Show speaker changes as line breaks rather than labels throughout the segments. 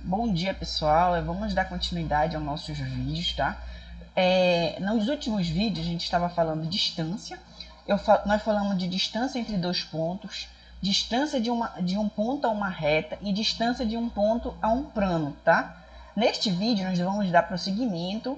Bom dia, pessoal. Vamos dar continuidade aos nossos vídeos, tá? Nos últimos vídeos a gente estava falando de distância. Nós falamos de distância entre dois pontos, distância de um ponto a uma reta e distância de um ponto a um plano, tá? Neste vídeo nós vamos dar prosseguimento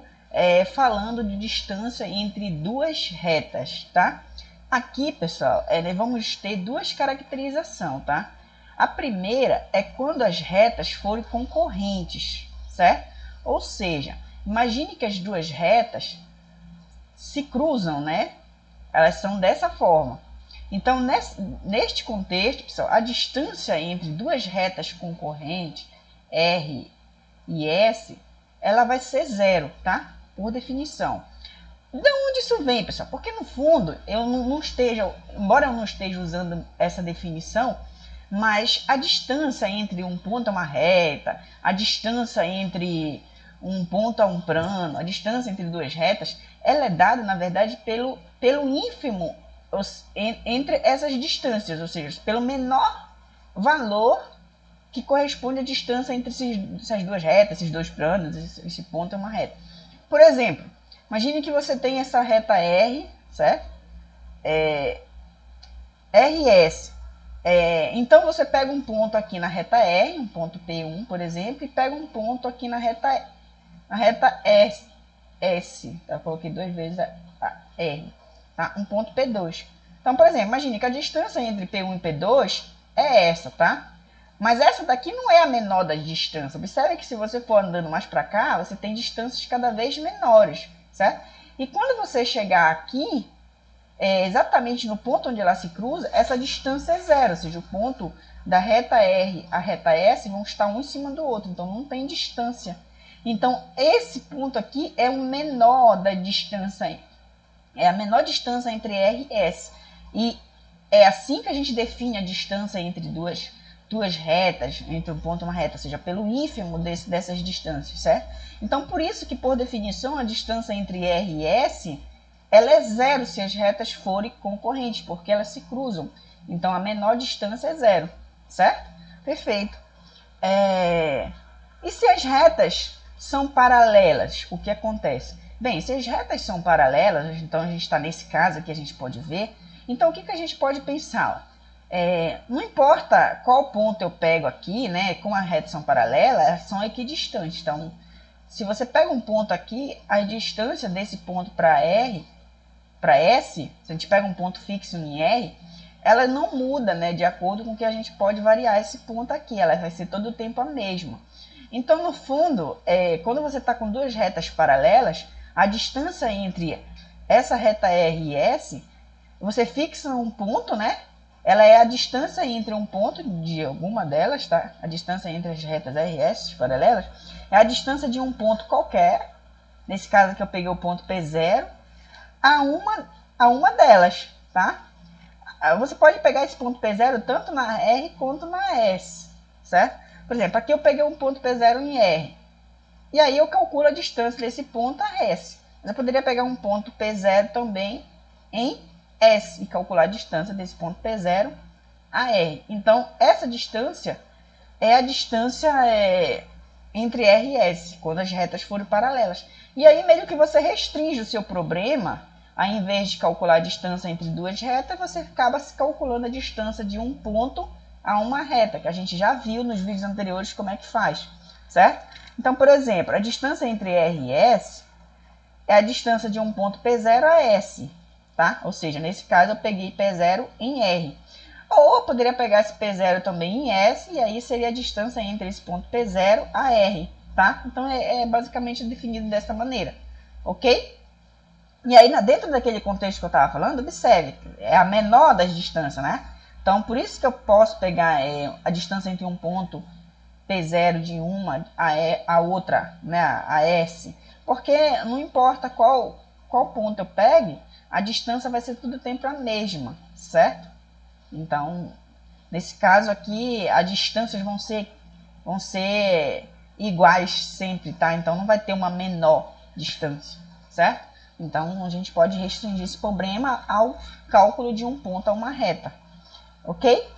falando de distância entre duas retas, tá? Aqui, pessoal, nós vamos ter duas caracterizações, tá? A primeira é quando as retas forem concorrentes, certo? Ou seja, imagine que as duas retas se cruzam, né? Elas são dessa forma. Então, neste contexto, pessoal, a distância entre duas retas concorrentes, R e S, ela vai ser zero, tá? Por definição. De onde isso vem, pessoal? Porque no fundo, embora eu não esteja usando essa definição, mas a distância entre um ponto a uma reta, a distância entre um ponto a um plano, a distância entre duas retas, ela é dada, na verdade, pelo ínfimo entre essas distâncias, ou seja, pelo menor valor que corresponde à distância entre essas duas retas, esses dois planos, esse ponto é uma reta. Por exemplo, imagine que você tem essa reta R, certo? RS. Então você pega um ponto aqui na reta R, um ponto P1, por exemplo, e pega um ponto aqui na reta S. Eu coloquei duas vezes a R. Tá? Um ponto P2. Então, por exemplo, imagine que a distância entre P1 e P2 é essa, tá? Mas essa daqui não é a menor das distâncias. Observe que se você for andando mais para cá, você tem distâncias cada vez menores, certo? E quando você chegar aqui, exatamente no ponto onde ela se cruza, essa distância é zero, ou seja, o ponto da reta R à reta S vão estar um em cima do outro, então não tem distância. Então, esse ponto aqui é o menor da distância, é a menor distância entre R e S. E é assim que a gente define a distância entre duas retas, entre um ponto e uma reta, ou seja, pelo ínfimo dessas distâncias, certo? Então, por isso que, por definição, a distância entre R e S ela é zero se as retas forem concorrentes, porque elas se cruzam. Então, a menor distância é zero, certo? Perfeito. E se as retas são paralelas, o que acontece? Bem, se as retas são paralelas, então a gente está nesse caso aqui, a gente pode ver. Então, o que a gente pode pensar? Não importa qual ponto eu pego aqui, né? Como as retas são paralelas, elas são equidistantes. Então, se você pega um ponto aqui, a distância desse ponto para R para S, se a gente pega um ponto fixo em R, ela não muda, né, de acordo com que a gente pode variar esse ponto aqui, ela vai ser todo o tempo a mesma. Então, no fundo, quando você está com duas retas paralelas, a distância entre essa reta R e S, você fixa um ponto, né? Ela é a distância entre um ponto de alguma delas, tá? A distância entre as retas R e S paralelas é a distância de um ponto qualquer. Nesse caso aqui eu peguei o ponto P0 a uma delas, tá? Você pode pegar esse ponto P0 tanto na R quanto na S, certo? Por exemplo, aqui eu peguei um ponto P0 em R. E aí eu calculo a distância desse ponto a S. Mas eu poderia pegar um ponto P0 também em S e calcular a distância desse ponto P0 a R. Então, essa distância é a distância entre R e S, quando as retas forem paralelas. E aí, meio que você restringe o seu problema, ao invés de calcular a distância entre duas retas, você acaba calculando a distância de um ponto a uma reta, que a gente já viu nos vídeos anteriores como é que faz, certo? Então, por exemplo, a distância entre R e S é a distância de um ponto P0 a S, tá? Ou seja, nesse caso eu peguei P0 em R. Ou eu poderia pegar esse P0 também em S, e aí seria a distância entre esse ponto P0 a R, tá? Então, é basicamente definido dessa maneira, ok? E aí, dentro daquele contexto que eu estava falando, observe, é a menor das distâncias, né? Então, por isso que eu posso pegar a distância entre um ponto P0 de uma a outra, né, a S, porque não importa qual ponto eu pegue, a distância vai ser todo tempo a mesma, certo? Então, nesse caso aqui, as distâncias vão ser iguais sempre, tá? Então, não vai ter uma menor distância, certo? Então, a gente pode restringir esse problema ao cálculo de um ponto a uma reta, ok?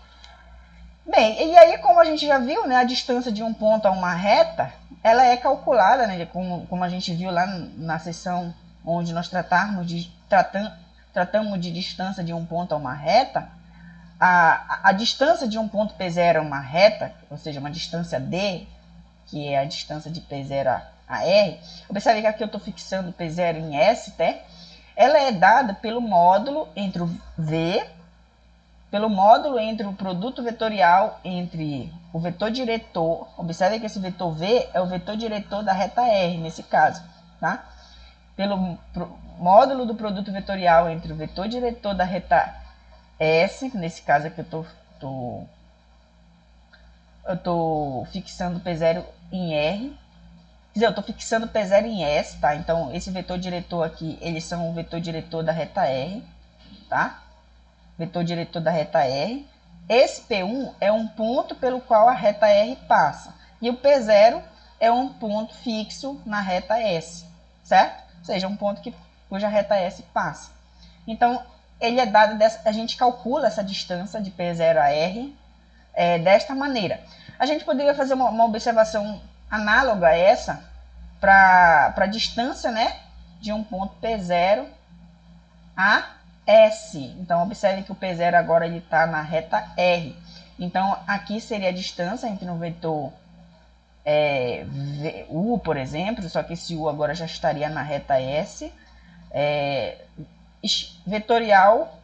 Bem, e aí como a gente já viu, né, a distância de um ponto a uma reta, ela é calculada, né, como a gente viu lá na seção onde nós tratamos de distância de um ponto a uma reta. A distância de um ponto P0 a uma reta, ou seja, uma distância D, que é a distância de P0 a R, observe que aqui eu estou fixando P0 em S, tá? Ela é dada pelo módulo entre o V, pelo módulo entre o produto vetorial entre o vetor diretor. Observe que esse vetor V é o vetor diretor da reta R, nesse caso, tá? Pelo módulo do produto vetorial entre o vetor diretor da reta S, nesse caso aqui eu estou fixando P0 em R. Quer dizer, eu estou fixando P0 em S, tá? Então, esse vetor diretor aqui, eles são o vetor diretor da reta R, tá? Vetor diretor da reta R. Esse P1 é um ponto pelo qual a reta R passa. E o P0 é um ponto fixo na reta S, certo? Ou seja, um ponto cuja reta S passa. Então, ele é dado a gente calcula essa distância de P0 a R desta maneira. A gente poderia fazer uma observação análoga a essa para a distância, né, de um ponto P0 a S. Então, observe que o P0 agora está na reta R. Então, aqui seria a distância entre um vetor U, por exemplo, só que esse U agora já estaria na reta S. Vetorial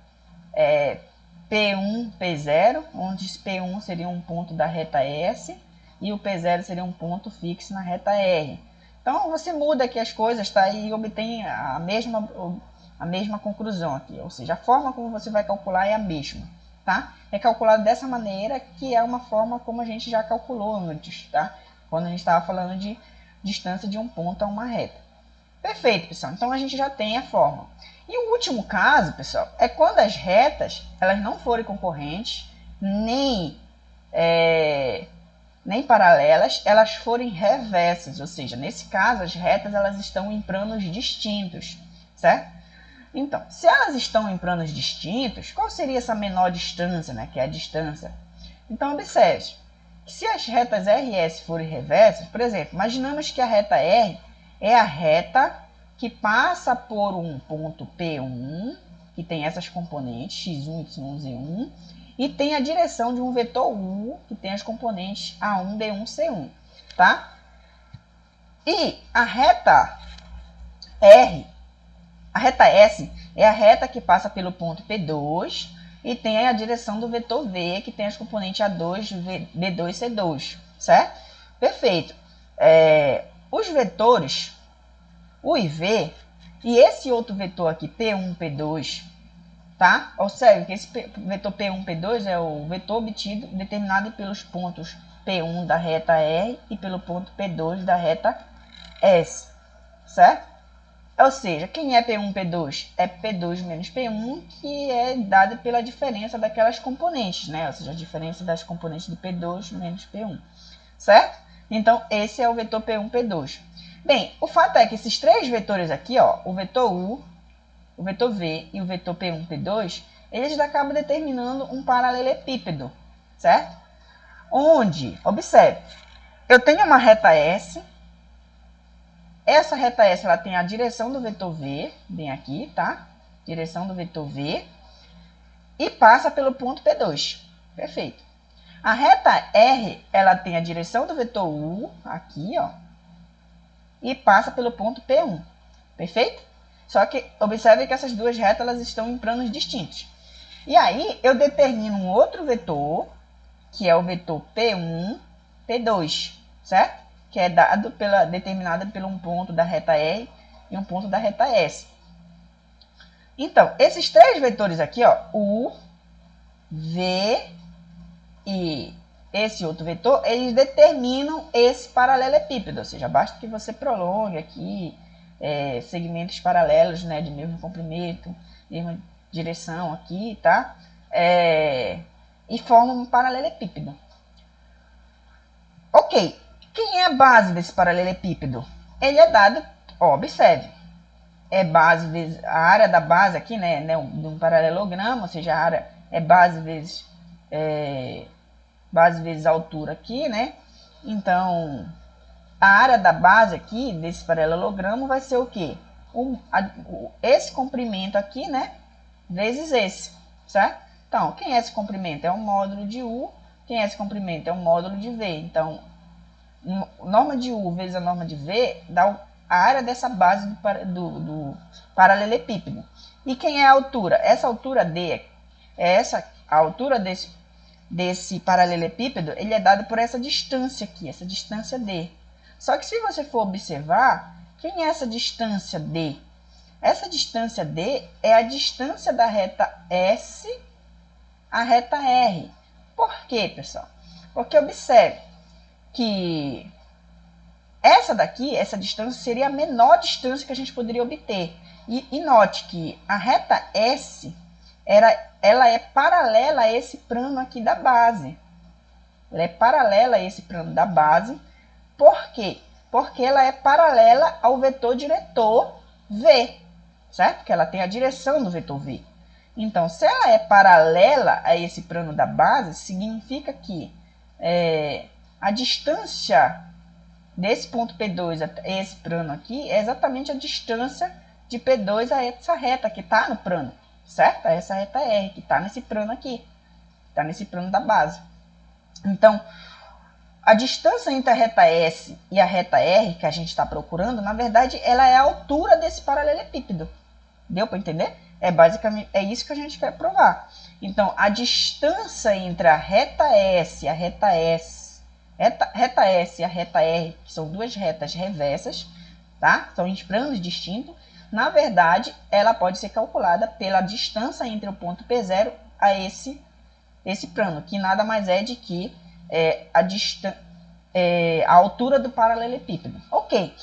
P1, P0, onde P1 seria um ponto da reta S e o P0 seria um ponto fixo na reta R. Então, você muda aqui as coisas, tá? E obtém a mesma conclusão aqui. Ou seja, a forma como você vai calcular é a mesma, tá? É calculado dessa maneira, que é uma forma como a gente já calculou antes, tá? Quando a gente estava falando de distância de um ponto a uma reta. Perfeito, pessoal. Então, a gente já tem a forma. E o último caso, pessoal, é quando as retas elas não forem concorrentes, nem paralelas, elas forem reversas. Ou seja, nesse caso, as retas elas estão em planos distintos, certo? Então, se elas estão em planos distintos, qual seria essa menor distância, né, que é a distância? Então, observe que se as retas R e S forem reversas, por exemplo, imaginamos que a reta R é a reta que passa por um ponto P1, que tem essas componentes, x1, y1, z1, e tem a direção de um vetor U, que tem as componentes A1, B1, C1, tá? E a reta R, a reta S, é a reta que passa pelo ponto P2 e tem a direção do vetor V, que tem as componentes A2, B2, C2, certo? Perfeito. Os vetores U e V, e esse outro vetor aqui, P1, P2, tá? Observe que esse vetor P1, P2 é o vetor obtido, determinado pelos pontos P1 da reta R e pelo ponto P2 da reta S, certo? Ou seja, quem é P1, P2? É P2 menos P1, que é dada pela diferença daquelas componentes, né? Ou seja, a diferença das componentes de P2 menos P1, certo? Então, esse é o vetor P1, P2. Bem, o fato é que esses três vetores aqui, ó, o vetor U, o vetor V e o vetor P1, P2, eles acabam determinando um paralelepípedo, certo? Onde, observe, eu tenho uma reta S, essa reta S ela tem a direção do vetor V, bem aqui, tá? Direção do vetor V, e passa pelo ponto P2, perfeito. A reta R, ela tem a direção do vetor U, aqui, ó, e passa pelo ponto P1, perfeito? Só que observe que essas duas retas elas estão em planos distintos. E aí eu determino um outro vetor, que é o vetor P1, P2, certo? Que é determinado por um ponto da reta R e um ponto da reta S. Então, esses três vetores aqui, ó, U, V e esse outro vetor, eles determinam esse paralelepípedo, ou seja, basta que você prolongue aqui segmentos paralelos, né, de mesmo comprimento, mesma direção aqui, tá? E formam um paralelepípedo. Ok, quem é a base desse paralelepípedo? Ele é dado, ó, observe, é base vezes a área da base aqui, né, de um paralelogramo, ou seja, a área é base vezes base vezes a altura aqui, né? Então, a área da base aqui, desse paralelogramo, vai ser o quê? Esse comprimento aqui, né? Vezes esse, certo? Então, quem é esse comprimento? É o módulo de U. Quem é esse comprimento? É o módulo de V. Então, norma de U vezes a norma de V dá a área dessa base do paralelepípedo. E quem é a altura? Essa altura D, a altura desse paralelepípedo, ele é dado por essa distância aqui, essa distância D. Só que se você for observar, quem é essa distância D? Essa distância D é a distância da reta S à reta R. Por quê, pessoal? Porque observe que essa daqui, essa distância, seria a menor distância que a gente poderia obter. E note que a reta S, ela é paralela a esse plano aqui da base. Ela é paralela a esse plano da base. Por quê? Porque ela é paralela ao vetor diretor V, certo? Porque ela tem a direção do vetor V. Então, se ela é paralela a esse plano da base, significa que a distância desse ponto P2 a esse plano aqui é exatamente a distância de P2 a essa reta que está no plano, certo? Essa reta R que está nesse plano aqui, está nesse plano da base. Então, a distância entre a reta S e a reta R que a gente está procurando, na verdade, ela é a altura desse paralelepípedo. Deu para entender? Basicamente, é isso que a gente quer provar. Então, a distância entre a reta S e a reta S e a reta R, que são duas retas reversas, tá? São em planos distintos. Na verdade, ela pode ser calculada pela distância entre o ponto P0 a esse plano, que nada mais é de que a altura do paralelepípedo. Ok.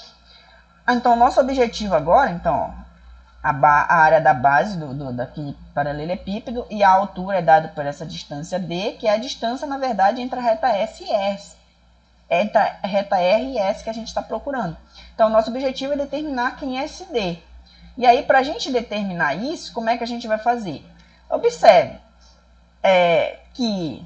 Então, nosso objetivo agora, então, a área da base daquele paralelepípedo e a altura é dada por essa distância D, que é a distância, na verdade, entre a reta S e S. Entre a reta R e S que a gente está procurando. Então, nosso objetivo é determinar quem é esse D. E aí, para a gente determinar isso, como é que a gente vai fazer? Observe que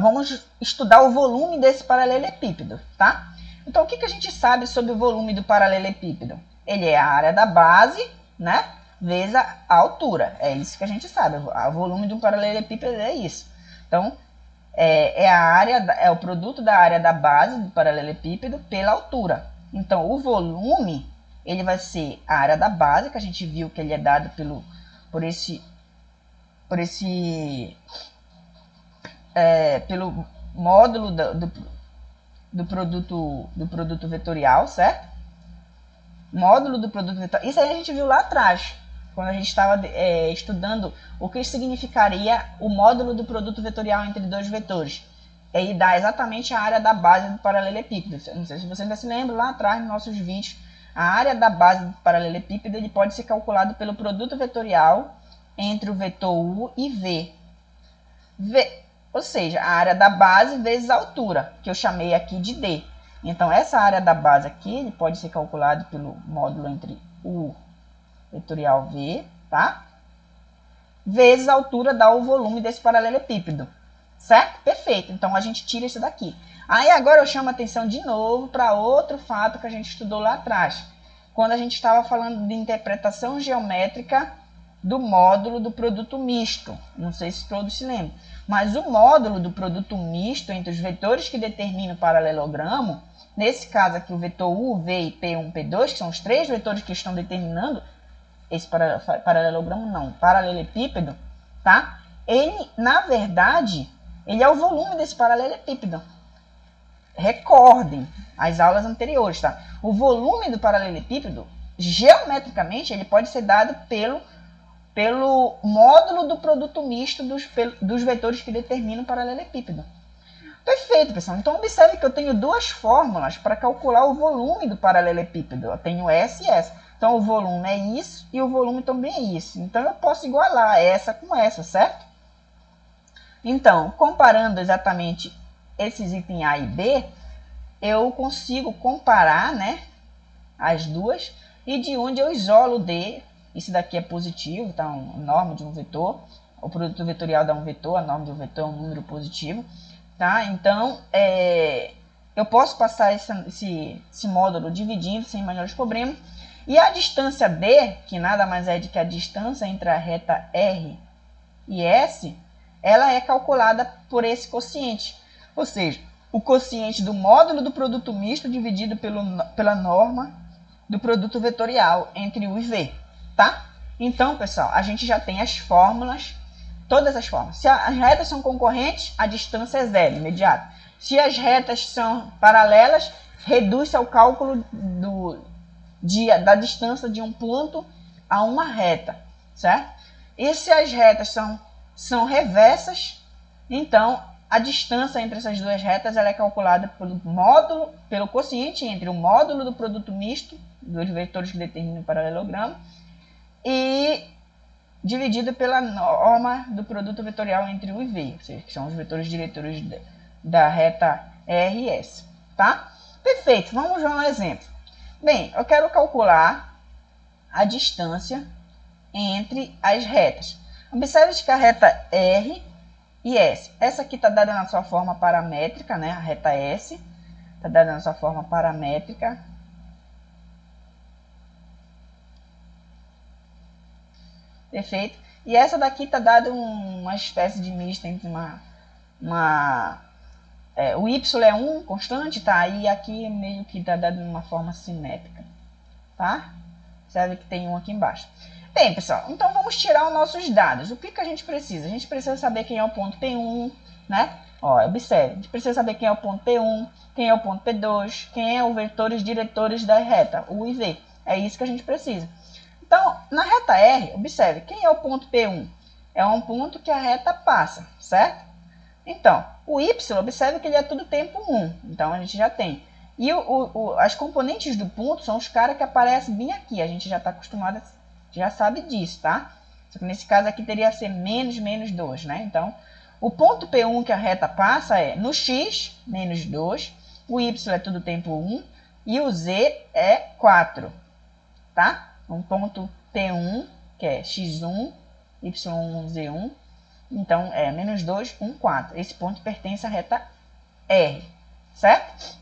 vamos estudar o volume desse paralelepípedo, tá? Então, o que a gente sabe sobre o volume do paralelepípedo? Ele é a área da base, né, vezes a altura. É isso que a gente sabe. O volume do paralelepípedo é isso. Então, é o produto da área da base do paralelepípedo pela altura. Então, o volume, ele vai ser a área da base, que a gente viu que ele é dado pelo módulo do produto vetorial, certo? Módulo do produto vetorial. Isso aí a gente viu lá atrás, quando a gente estava estudando o que significaria o módulo do produto vetorial entre dois vetores. Ele dá exatamente a área da base do paralelepípedo. Não sei se você ainda se lembra, lá atrás, nos nossos vídeos, a área da base do paralelepípedo ele pode ser calculado pelo produto vetorial entre o vetor U e V. Ou seja, a área da base vezes a altura, que eu chamei aqui de D. Então, essa área da base aqui ele pode ser calculado pelo módulo entre U vetorial V, tá? Vezes a altura dá o volume desse paralelepípedo, certo? Perfeito. Então, a gente tira isso daqui. Aí, agora eu chamo a atenção de novo para outro fato que a gente estudou lá atrás, quando a gente estava falando de interpretação geométrica do módulo do produto misto. Não sei se todos se lembram. Mas o módulo do produto misto entre os vetores que determinam o paralelogramo, nesse caso aqui o vetor U, V e P1, P2, que são os três vetores que estão determinando esse paralelepípedo, tá? Ele, na verdade, ele é o volume desse paralelepípedo. Recordem as aulas anteriores, tá? O volume do paralelepípedo, geometricamente, ele pode ser dado pelo módulo do produto misto dos vetores que determinam o paralelepípedo. Perfeito, pessoal. Então, observe que eu tenho duas fórmulas para calcular o volume do paralelepípedo. Eu tenho S e S. Então, o volume é isso e o volume também é isso. Então, eu posso igualar essa com essa, certo? Então, comparando exatamente esses itens A e B, eu consigo comparar, né, as duas, e de onde eu isolo D. Isso daqui é positivo, tá? Uma norma de um vetor. O produto vetorial dá um vetor, a norma do vetor é um número positivo, tá? Então, eu posso passar esse módulo dividindo sem maiores problemas. E a distância D, que nada mais é do que a distância entre a reta R e S, ela é calculada por esse quociente. Ou seja, o quociente do módulo do produto misto dividido pela norma do produto vetorial entre U e V, tá? Então, pessoal, a gente já tem as fórmulas, todas as fórmulas. Se as retas são concorrentes, a distância é zero, imediato. Se as retas são paralelas, reduz-se ao cálculo da distância de um ponto a uma reta, certo? E se as retas são reversas, então a distância entre essas duas retas ela é calculada pelo quociente entre o módulo do produto misto, dos vetores que determinam o paralelogramo, e dividido pela norma do produto vetorial entre U e V, ou seja, que são os vetores diretores da reta R e S, tá? Perfeito, vamos ver um exemplo. Bem, eu quero calcular a distância entre as retas. Observe que a reta R e S, essa aqui está dada na sua forma paramétrica, né? A reta S está dada na sua forma paramétrica. Perfeito. E essa daqui está dada uma espécie de mista entre o y é 1 constante, tá? E aqui meio que está dado de uma forma simétrica, tá? Observe que tem um aqui embaixo. Bem, pessoal, então vamos tirar os nossos dados. O que a gente precisa? A gente precisa saber quem é o ponto P1, né? Ó, observe, a gente precisa saber quem é o ponto P1, quem é o ponto P2, quem é os vetores diretores da reta, U e V. É isso que a gente precisa. Então, na reta R, observe, quem é o ponto P1? É um ponto que a reta passa, certo? Então, o Y, observe que ele é todo tempo 1. Então, a gente já tem. E as componentes do ponto são os caras que aparecem bem aqui. A gente já está acostumado, já sabe disso, tá? Só que nesse caso aqui teria que ser menos 2, né? Então, o ponto P1 que a reta passa é no X, menos 2. O Y é todo tempo 1. E o Z é 4, tá? Um ponto P1, que é X1, Y1, Z1. Então, é menos 2, 1, 4. Esse ponto pertence à reta R, certo?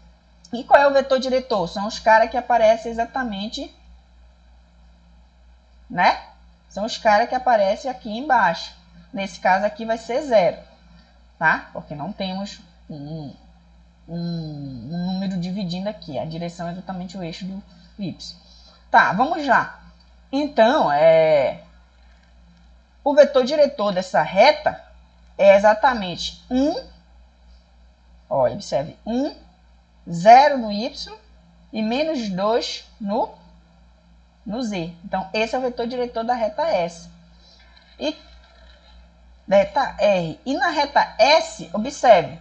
E qual é o vetor diretor? São os caras que aparecem exatamente, né? São os caras que aparecem aqui embaixo. Nesse caso aqui vai ser 0, tá? Porque não temos um número dividindo aqui. A direção é exatamente o eixo do Y. Tá, vamos lá. Então, o vetor diretor dessa reta é exatamente 1, olha, observe, 1, 0 no Y e menos 2 no Z. Então, esse é o vetor diretor da reta S. E da reta R. E na reta S, observe,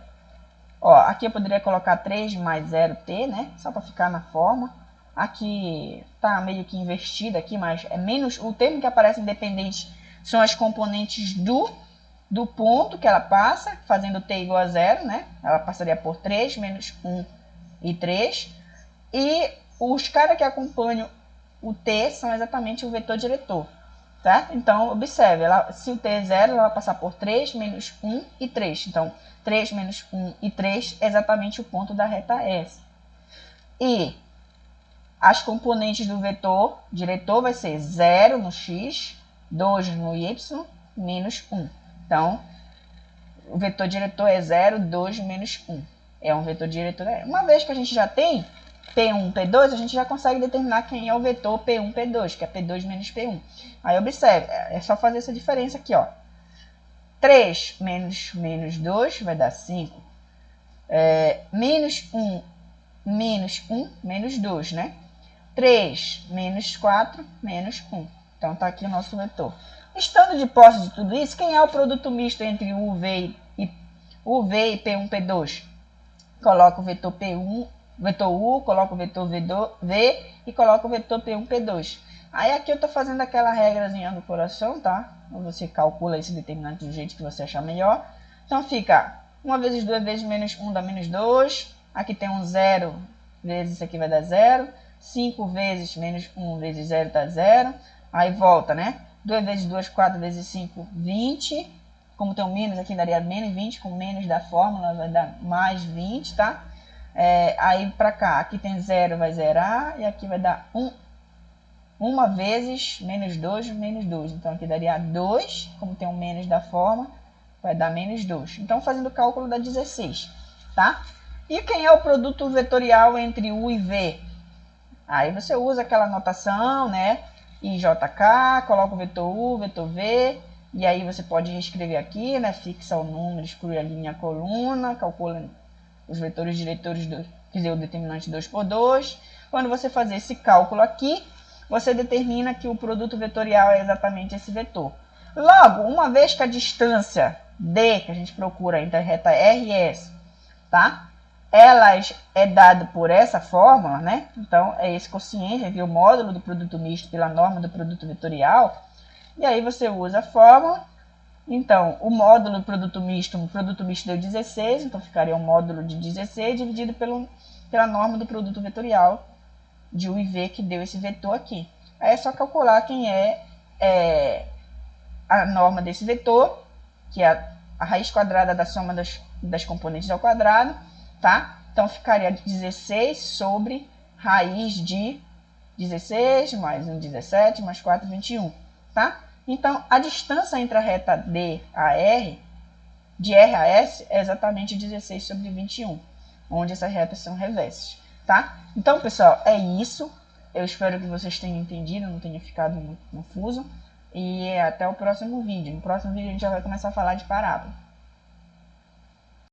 ó, aqui eu poderia colocar 3 mais 0t, né? Só para ficar na forma. Aqui tá meio que invertido aqui, mas é menos, o termo que aparece independente são as componentes do ponto que ela passa, fazendo t igual a 0, né? Ela passaria por 3, menos 1 e 3. E os caras que acompanham o t são exatamente o vetor diretor, tá? Então, observe, se o t é 0, ela vai passar por 3, menos 1 e 3. Então, 3 menos 1 e 3 é exatamente o ponto da reta S. E as componentes do vetor diretor vai ser 0 no X, 2 no Y, menos 1. Então, o vetor diretor é 0, 2, menos 1. É um vetor diretor. Uma vez que a gente já tem P1, P2, a gente já consegue determinar quem é o vetor P1, P2, que é P2 menos P1. Aí, observe, é só fazer essa diferença aqui, ó. 3 menos 2 vai dar 5. Menos 1, menos 2, né? 3 menos 4, menos 1. Então, está aqui o nosso vetor. Estando de posse de tudo isso, quem é o produto misto entre UV e P1, P2? Coloca o vetor P1, vetor U, coloca o vetor V e coloca o vetor P1, P2. Aí aqui eu estou fazendo aquela regrazinha do coração, tá? Você calcula esse determinante do jeito que você achar melhor. Então, fica 1 vezes 2 vezes menos 1 dá menos 2. Aqui tem um 0 vezes isso aqui vai dar 0. 5 vezes menos 1 vezes 0 dá 0. Aí volta, né? 2 vezes 2, 4 vezes 5, 20. Como tem um menos aqui, daria menos 20. Com menos da fórmula vai dar mais 20, tá? Aí pra cá, aqui tem 0, vai zerar. E aqui vai dar 1. 1 vezes menos 2, menos 2. Então aqui daria 2. Como tem um menos da forma, vai dar menos 2. Então fazendo o cálculo dá 16, tá? E quem é o produto vetorial entre U e V? Aí você usa aquela notação, né? IJK, coloca o vetor U, vetor V, e aí você pode reescrever aqui, né? Fixa o número, exclui a linha, a coluna, calcula os vetores diretores, quer dizer, o determinante 2 por 2. Quando você fazer esse cálculo aqui, você determina que o produto vetorial é exatamente esse vetor. Logo, uma vez que a distância D, que a gente procura entre a reta R e S, tá? Elas é dado por essa fórmula, né? Então, é esse quociente entre o módulo do produto misto pela norma do produto vetorial. E aí você usa a fórmula. Então, o módulo do produto misto deu 16, então ficaria o módulo de 16 dividido pela norma do produto vetorial de U e V, que deu esse vetor aqui. Aí é só calcular quem é a norma desse vetor, que é a raiz quadrada da soma das componentes ao quadrado, tá? Então ficaria 16 sobre raiz de 16 mais 1, 17, mais 4, 21, tá? Então a distância entre a reta D a R, de R a S, é exatamente 16 sobre 21, onde essas retas são reversos, tá? Então, pessoal, é isso. Eu espero que vocês tenham entendido, não tenha ficado muito confuso. E até o próximo vídeo. No próximo vídeo a gente já vai começar a falar de parábola.